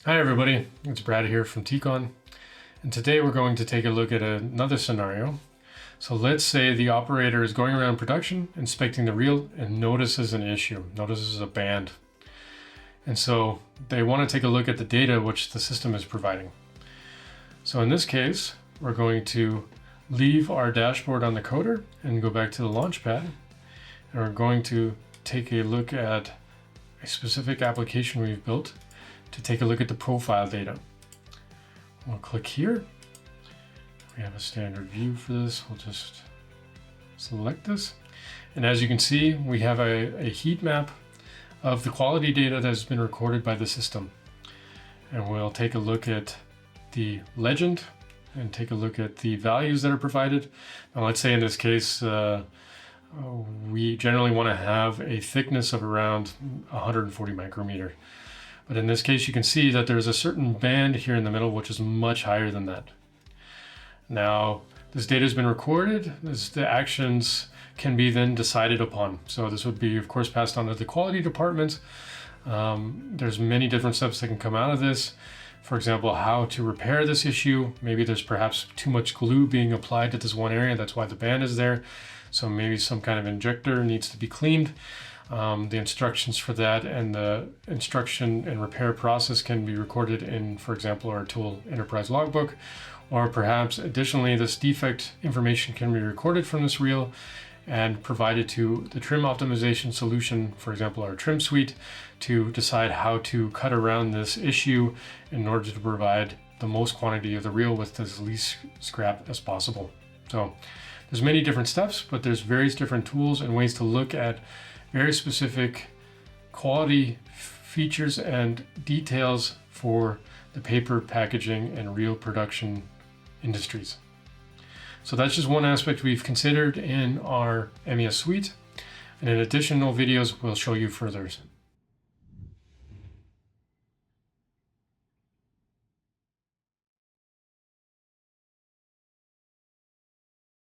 Hi everybody, it's Brad here from T.CON, and today we're going to take a look at another scenario. So let's say the operator is going around production, inspecting the reel, and notices an issue, notices a band. And so they want to take a look at the data which the system is providing. So in this case, we're going to leave our dashboard on the coder and go back to the launchpad, and we're going to take a look at a specific application we've built to take a look at the profile data. We'll click here. We have a standard view for this. We'll just select this. And as you can see, we have a heat map of the quality data that has been recorded by the system. And we'll take a look at the legend and take a look at the values that are provided. Now let's say in this case, we generally want to have a thickness of around 140 micrometer. But in this case, you can see that there's a certain band here in the middle, which is much higher than that. Now, this data has been recorded. The actions can be then decided upon. So this would be, of course, passed on to the quality department. There's many different steps that can come out of this. For example, how to repair this issue. Maybe there's perhaps too much glue being applied to this one area. That's why the band is there. So maybe some kind of injector needs to be cleaned. The instructions for that and the instruction and repair process can be recorded in, for example, our tool enterprise logbook, or perhaps additionally, this defect information can be recorded from this reel and provided to the trim optimization solution, for example, our trim suite, to decide how to cut around this issue in order to provide the most quantity of the reel with as least scrap as possible. So there's many different steps, but there's various different tools and ways to look at very specific quality features and details for the paper, packaging, and reel production industries. So that's just one aspect we've considered in our MES suite. And in additional videos, we'll show you further.